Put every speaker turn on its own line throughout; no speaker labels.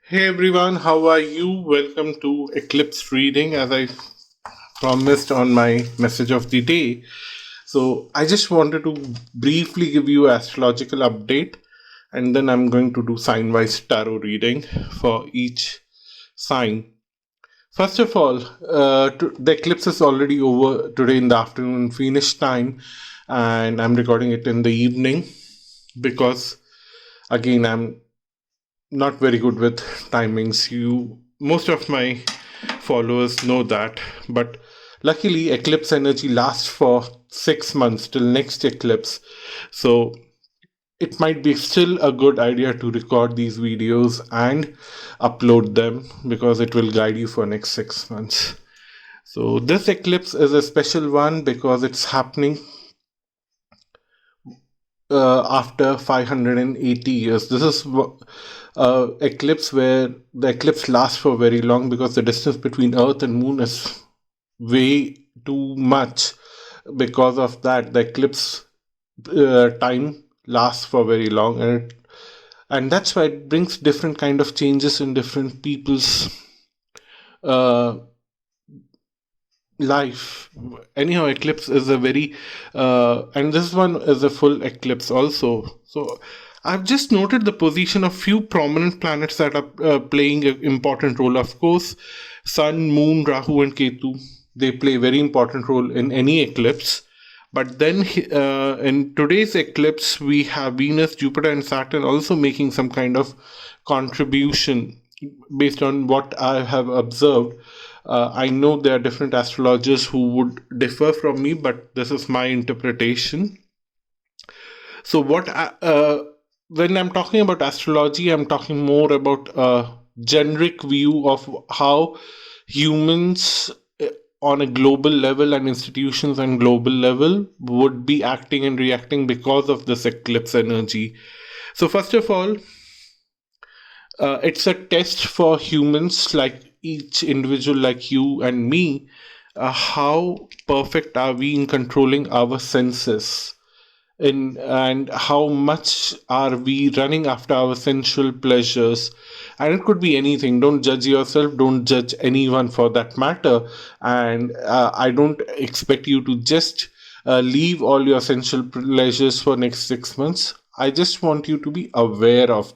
Hey everyone, how are you? Welcome to Eclipse reading as I promised on my message of the day. So, I just wanted to briefly give you astrological update and then I'm going to do sign wise tarot reading for each sign. First of all, the eclipse is already over today in the afternoon, Finnish time, and I'm recording it in the evening because, again, I'm not very good with timings. Most of my followers know that, but luckily eclipse energy lasts for 6 months till next eclipse. So it might be still a good idea to record these videos and upload them because it will guide you for next 6 months. So this eclipse is a special one because it's happening after 580 years. This is eclipse where the eclipse lasts for very long because the distance between Earth and Moon is way too much. Because of that, the eclipse time lasts for very long, and that's why it brings different kind of changes in different people's uh, life. Anyhow, eclipse is a very and this one is a full eclipse also. So I've just noted the position of few prominent planets that are playing an important role. Of course, Sun, Moon, Rahu, and Ketu, they play a very important role in any eclipse. But then in today's eclipse, we have Venus, Jupiter, and Saturn also making some kind of contribution based on what I have observed. I know there are different astrologers who would differ from me, but this is my interpretation. So, when I'm talking about astrology, I'm talking more about a generic view of how humans on a global level and institutions on global level would be acting and reacting because of this eclipse energy. So, first of all, it's a test for humans like each individual like you and me. How perfect are we in controlling our senses, and how much are we running after our sensual pleasures? And it could be anything. Don't judge yourself, don't judge anyone for that matter. And I don't expect you to just leave all your sensual pleasures for next 6 months. I just want you to be aware of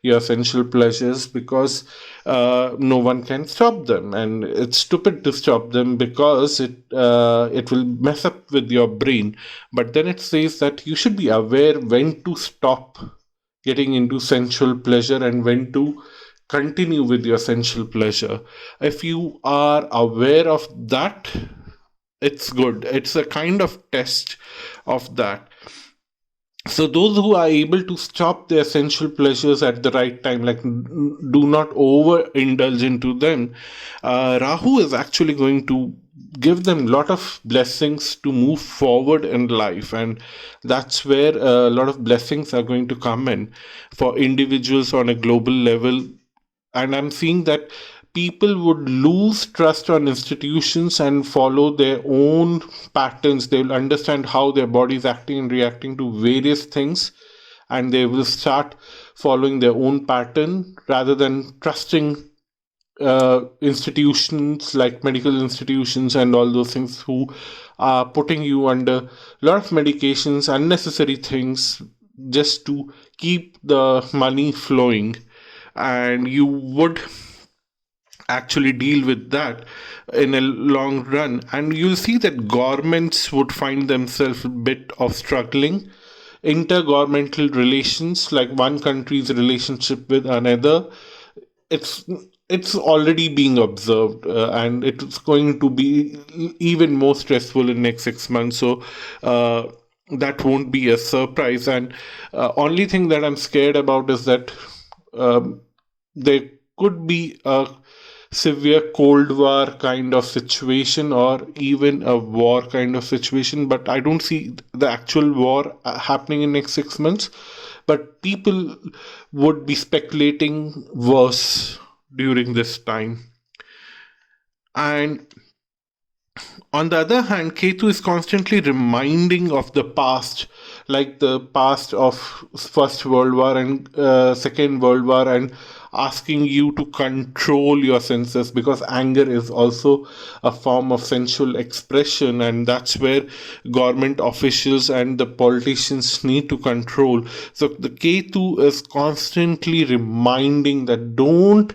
your sensual pleasures because no one can stop them, and it's stupid to stop them because it will mess up with your brain. But then it says that you should be aware when to stop getting into sensual pleasure and when to continue with your sensual pleasure. If you are aware of that, it's good. It's a kind of test of that. So those who are able to stop their sensual pleasures at the right time, like do not overindulge into them, Rahu is actually going to give them a lot of blessings to move forward in life, and that's where a lot of blessings are going to come in for individuals on a global level. And I'm seeing that people would lose trust on institutions and follow their own patterns. They will understand how their body is acting and reacting to various things, and they will start following their own pattern rather than trusting institutions like medical institutions and all those things who are putting you under a lot of medications, unnecessary things, just to keep the money flowing. And you would actually deal with that in a long run, and you'll see that governments would find themselves a bit of struggling. Intergovernmental relations, like one country's relationship with another, it's it's already being observed, and it's going to be even more stressful in next 6 months. So that won't be a surprise. And only thing that I'm scared about is that um, there could be a severe cold war kind of situation or even a war kind of situation, but I don't see the actual war happening in next 6 months. But people would be speculating worse during this time. And on the other hand, Ketu is constantly reminding of the past, like the past of First World War and Second World War, and asking you to control your senses, because anger is also a form of sensual expression, and that's where government officials and the politicians need to control. So the Ketu is constantly reminding that don't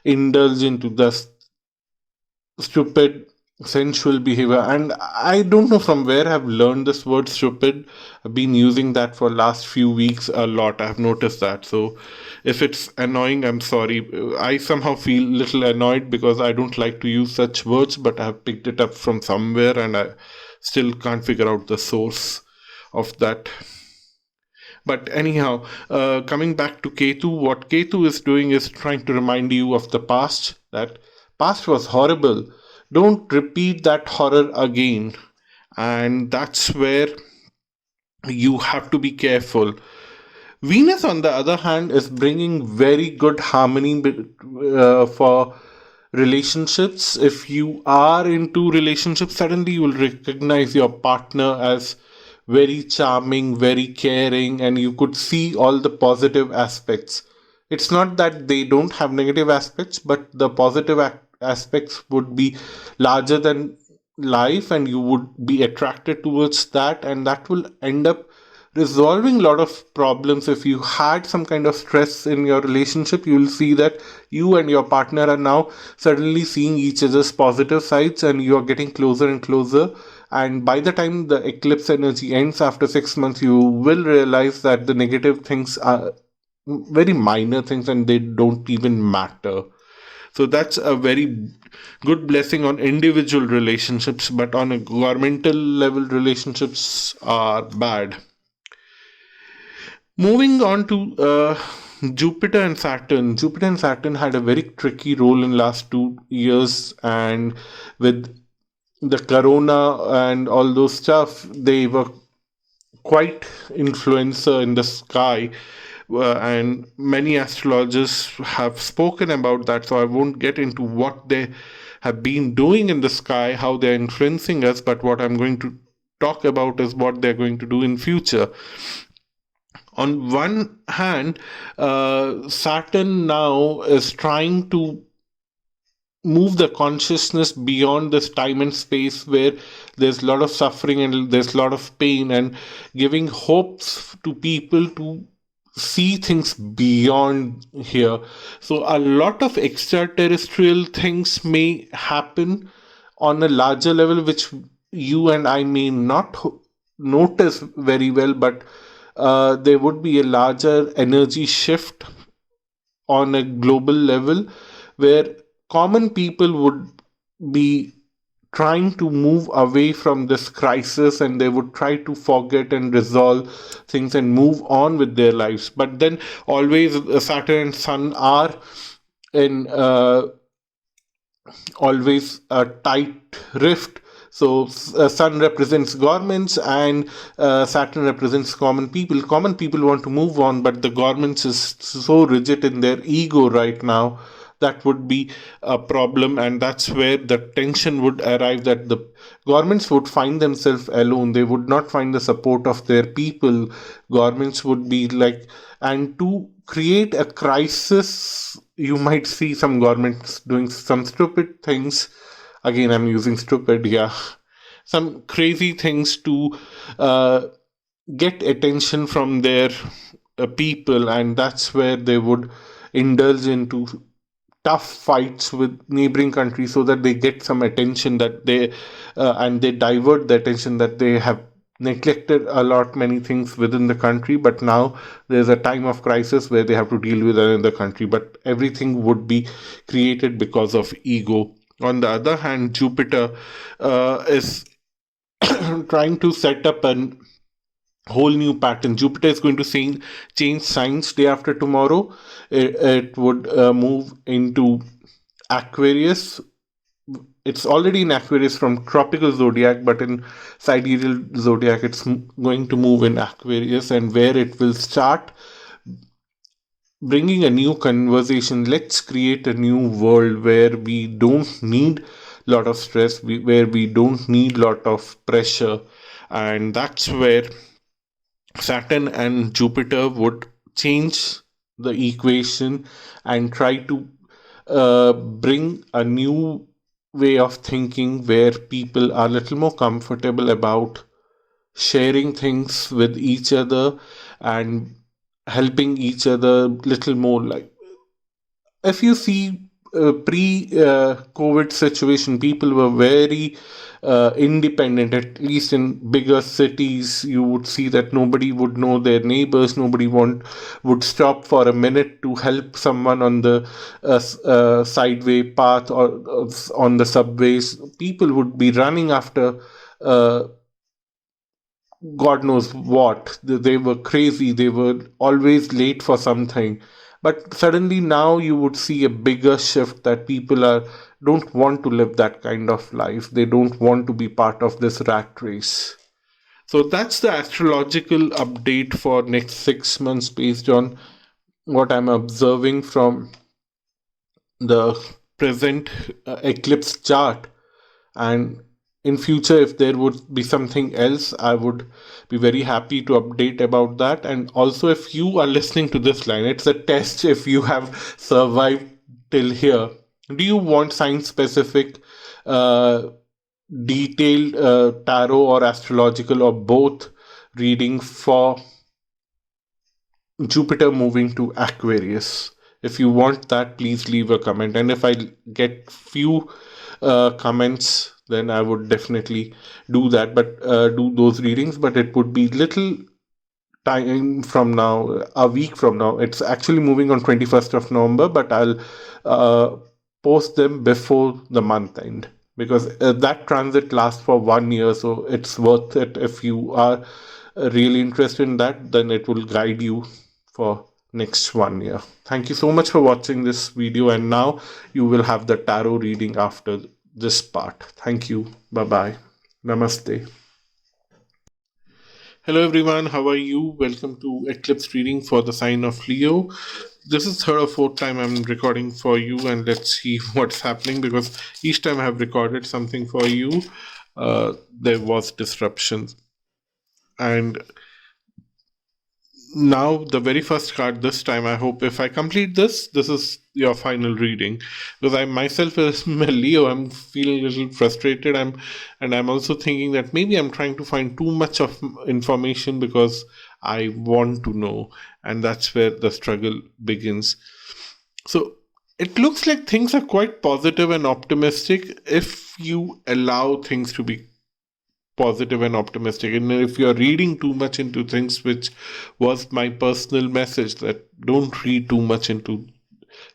indulge into the stupid sensual behavior. And I don't know from where I've learned this word stupid. I've been using that for last few weeks a lot. I've noticed that. So if it's annoying, I'm sorry. I somehow feel little annoyed because I don't like to use such words, but I've picked it up from somewhere and I still can't figure out the source of that. But anyhow, coming back to Ketu, what Ketu is doing is trying to remind you of the past, that past was horrible. Don't repeat that horror again. And that's where you have to be careful. Venus, on the other hand, is bringing very good harmony for relationships. If you are into relationships, suddenly you will recognize your partner as very charming, very caring, and you could see all the positive aspects. It's not that they don't have negative aspects, but the positive aspects would be larger than life, and you would be attracted towards that, and that will end up resolving a lot of problems. If you had some kind of stress in your relationship, you will see that you and your partner are now suddenly seeing each other's positive sides, and you are getting closer and closer. And by the time the eclipse energy ends after 6 months, you will realize that the negative things are very minor things and they don't even matter. So that's a very good blessing on individual relationships, but on a governmental level, relationships are bad. Moving on to Jupiter and Saturn. Jupiter and Saturn had a very tricky role in last 2 years, and with the corona and all those stuff, they were quite influencer in the sky. And many astrologers have spoken about that, so I won't get into what they have been doing in the sky, how they're influencing us, but what I'm going to talk about is what they're going to do in future. On one hand, Saturn now is trying to move the consciousness beyond this time and space where there's a lot of suffering and there's a lot of pain, and giving hopes to people to see things beyond here. So a lot of extraterrestrial things may happen on a larger level, which you and I may not notice very well, but there would be a larger energy shift on a global level where common people would be trying to move away from this crisis, and they would try to forget and resolve things and move on with their lives. But then always Saturn and Sun are in always a tight rift. So Sun represents governments, and Saturn represents common people. Common people want to move on, but the governments is so rigid in their ego right now. That would be a problem, and that's where the tension would arrive, that the governments would find themselves alone. They would not find the support of their people. Governments would be like, and to create a crisis, you might see some governments doing some stupid things. Again, I'm using stupid, yeah. Some crazy things to get attention from their people, and that's where they would indulge into tough fights with neighboring countries so that they get some attention, that they and they divert the attention, that they have neglected a lot many things within the country, but now there's a time of crisis where they have to deal with another country, but everything would be created because of ego. On the other hand, Jupiter is trying to set up an whole new pattern. Jupiter is going to change signs day after tomorrow. It would move into Aquarius. It's already in Aquarius from tropical zodiac, but in sidereal zodiac, it's going to move in Aquarius, and where it will start bringing a new conversation. Let's create a new world where we don't need a lot of stress, where we don't need a lot of pressure, and that's where Saturn and Jupiter would change the equation and try to bring a new way of thinking where people are a little more comfortable about sharing things with each other and helping each other little more. Like if you see pre COVID situation, people were very independent. At least in bigger cities, you would see that nobody would know their neighbors. Nobody would stop for a minute to help someone on the sideway path or on the subways. People would be running after uh, God knows what. They were crazy. They were always late for something. But suddenly now you would see a bigger shift that people are don't want to live that kind of life. They don't want to be part of this rat race. So that's the astrological update for next 6 months based on what I'm observing from the present eclipse chart. And in future, if there would be something else, I would be very happy to update about that. And also, if you are listening to this line, it's a test if you have survived till here. Do you want science specific uh, detailed tarot or astrological or both reading for Jupiter moving to Aquarius? If you want that, please leave a comment. And if I get few comments, then I would definitely do that. But do those readings. But it would be little time from now, a week from now. It's actually moving on 21st of November, but I'll uh, post them before the month end because that transit lasts for 1 year, so it's worth it. If you are really interested in that, then it will guide you for next 1 year. Thank you so much for watching this video, and now you will have the tarot reading after this part. Thank you. Bye bye. Namaste. Hello everyone, how are you? Welcome to Eclipse reading for the sign of Leo. This is third or fourth time I'm recording for you, and let's see what's happening because each time I have recorded something for you, there was disruptions. And now the very first card this time, I hope if I complete this is your final reading because I myself as a Leo, I'm feeling a little frustrated. I'm also thinking that maybe I'm trying to find too much of information because I want to know, and that's where the struggle begins. So it looks like things are quite positive and optimistic if you allow things to be positive and optimistic. And if you're reading too much into things, which was my personal message, that don't read too much into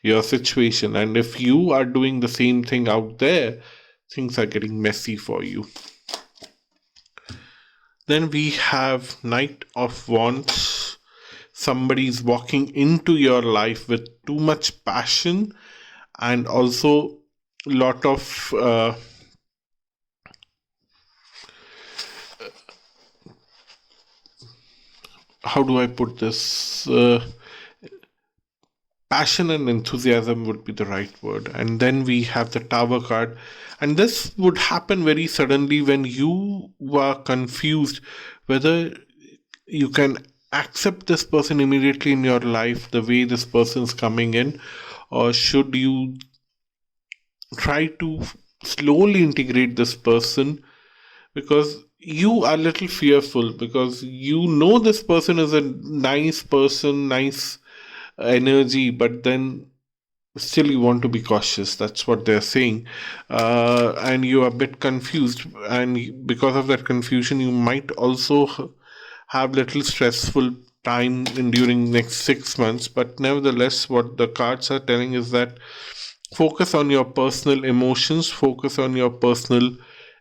your situation. And if you are doing the same thing out there, things are getting messy for you. Then we have Knight of Wands. Somebody's walking into your life with too much passion and also a lot of how do I put this? Passion and enthusiasm would be the right word. And then we have the Tower card. And this would happen very suddenly when you were confused whether you can accept this person immediately in your life the way this person's coming in, or should you try to slowly integrate this person because you are a little fearful because you know this person is a nice person, nice energy, but then still you want to be cautious. That's what they're saying. And you are a bit confused, and because of that confusion you might also have little stressful time in during next 6 months. But nevertheless, what the cards are telling is that focus on your personal emotions, focus on your personal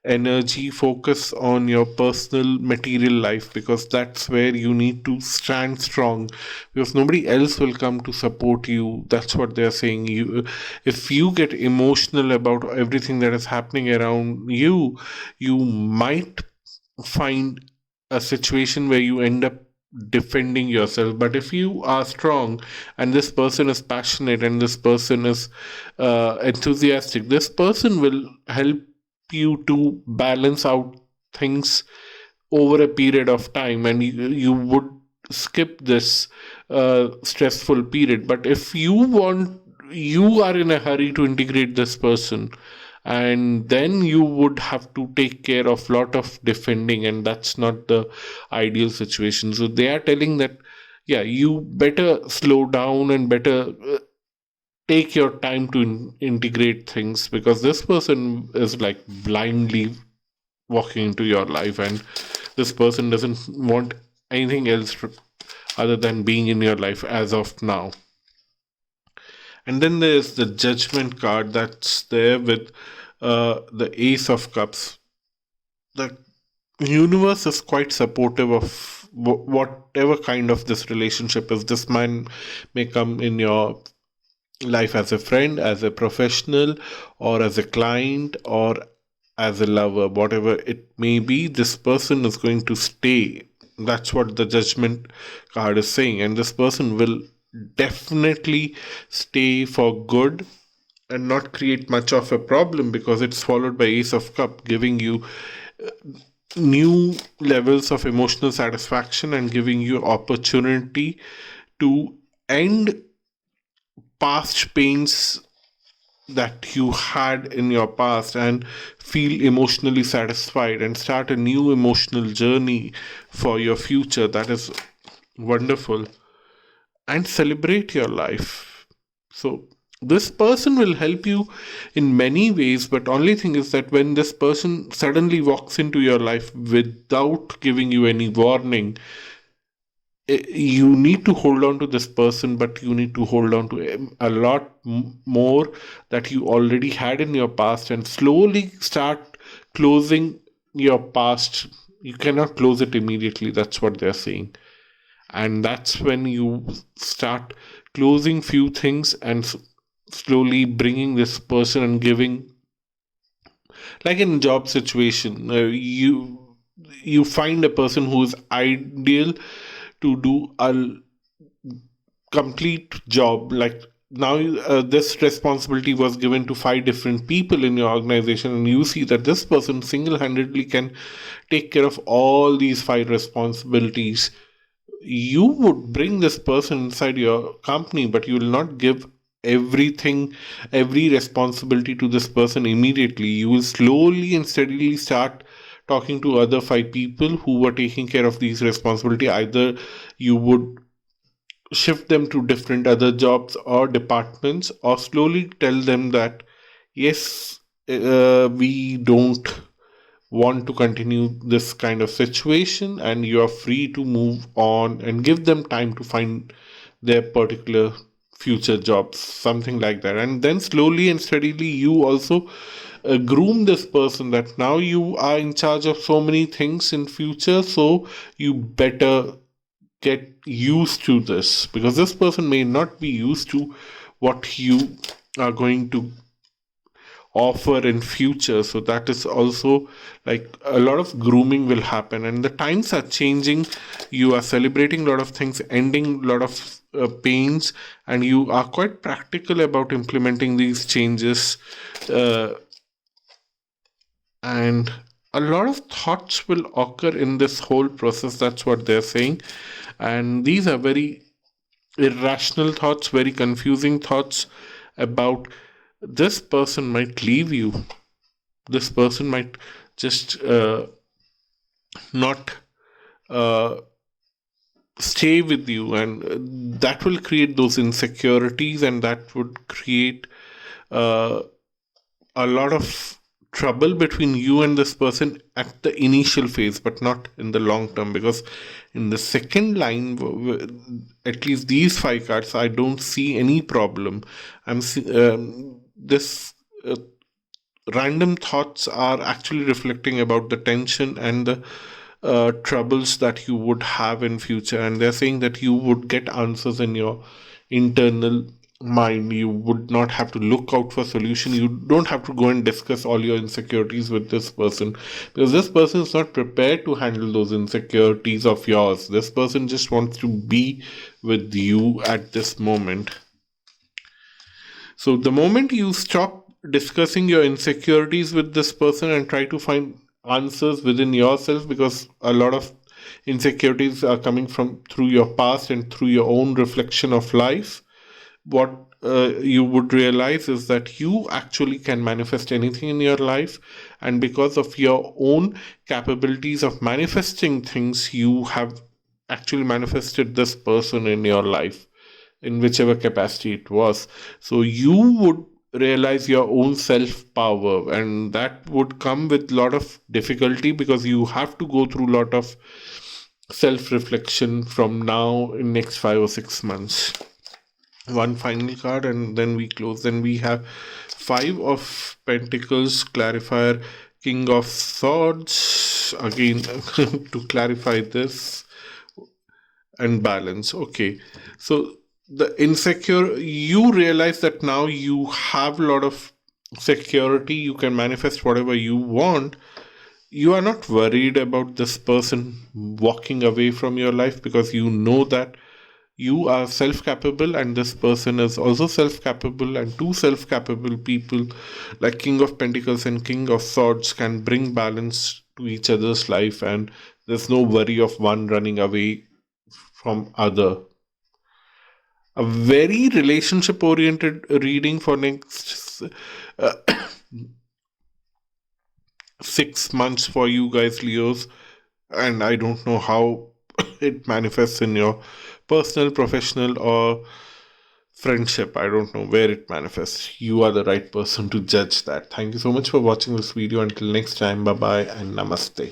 energy, focus on your personal material life because that's where you need to stand strong because nobody else will come to support you. That's what they're saying. You, if you get emotional about everything that is happening around you, you might find a situation where you end up defending yourself. But if you are strong and this person is passionate and this person is enthusiastic, this person will help you to balance out things over a period of time, and you would skip this stressful period. But if you are in a hurry to integrate this person, and then you would have to take care of lot of defending, and that's not the ideal situation. So they are telling that, yeah, you better slow down and better take your time to integrate things, because this person is like blindly walking into your life, and this person doesn't want anything else other than being in your life as of now. And then there's the judgment card that's there with the Ace of Cups. The universe is quite supportive of whatever kind of this relationship is. This man may come in your life as a friend, as a professional, or as a client, or as a lover, whatever it may be, this person is going to stay. That's what the judgment card is saying. And this person will definitely stay for good and not create much of a problem, because it's followed by Ace of Cup, giving you new levels of emotional satisfaction and giving you opportunity to end past pains that you had in your past and feel emotionally satisfied and start a new emotional journey for your future. That is wonderful. And celebrate your life. So this person will help you in many ways, but only thing is that when this person suddenly walks into your life without giving you any warning, you need to hold on to this person, but you need to hold on to a lot more that you already had in your past, and slowly start closing your past. You cannot close it immediately, that's what they're saying. And that's when you start closing few things and slowly bringing this person and giving, like in job situation, you find a person who is ideal to do a complete job. Like now, this responsibility was given to 5 different people in your organization, and you see that this person single-handedly can take care of all these 5 responsibilities. You would bring this person inside your company, but you will not give everything, every responsibility to this person immediately. You will slowly and steadily start talking to other 5 people who were taking care of these responsibility. Either you would shift them to different other jobs or departments, or slowly tell them that yes, we don't want to continue this kind of situation, and you are free to move on, and give them time to find their particular future jobs, something like that. And then slowly and steadily you also groom this person, that now you are in charge of so many things in future, so you better get used to this, because this person may not be used to what you are going to offer in future. So that is also like a lot of grooming will happen, and the times are changing. You are celebrating a lot of things, ending a lot of pains, and you are quite practical about implementing these changes, uh, and a lot of thoughts will occur in this whole process. That's what they're saying. And these are very irrational thoughts, very confusing thoughts about this person might leave you. This person might just not uh, stay with you, and that will create those insecurities, and that would create uh, a lot of trouble between you and this person at the initial phase, but not in the long term. Because in the second line, at least these 5 cards, I don't see any problem. This random thoughts are actually reflecting about the tension and the troubles that you would have in future, and they're saying that you would get answers in your internal mind. You would not have to look out for solution. You don't have to go and discuss all your insecurities with this person, because this person is not prepared to handle those insecurities of yours. This person just wants to be with you at this moment. So the moment you stop discussing your insecurities with this person and try to find answers within yourself, because a lot of insecurities are coming from through your past and through your own reflection of life. What you would realize is that you actually can manifest anything in your life, and because of your own capabilities of manifesting things, you have actually manifested this person in your life in whichever capacity it was. So you would realize your own self power, and that would come with a lot of difficulty, because you have to go through a lot of self reflection from now in next 5 or 6 months. One final card and then we close. Then we have Five of Pentacles, clarifier, King of Swords again to clarify this, and balance. Okay, so the insecure, you realize that now you have a lot of security, you can manifest whatever you want. You are not worried about this person walking away from your life, because you know that you are self capable and this person is also self capable, and two self capable people like King of Pentacles and King of Swords can bring balance to each other's life, and there's no worry of one running away from other. A very relationship oriented reading for next uh, 6 months for you guys, Leos. And I don't know how it manifests in your personal, professional, or friendship. I don't know where it manifests. You are the right person to judge that. Thank you so much for watching this video. Until next time, bye bye and namaste.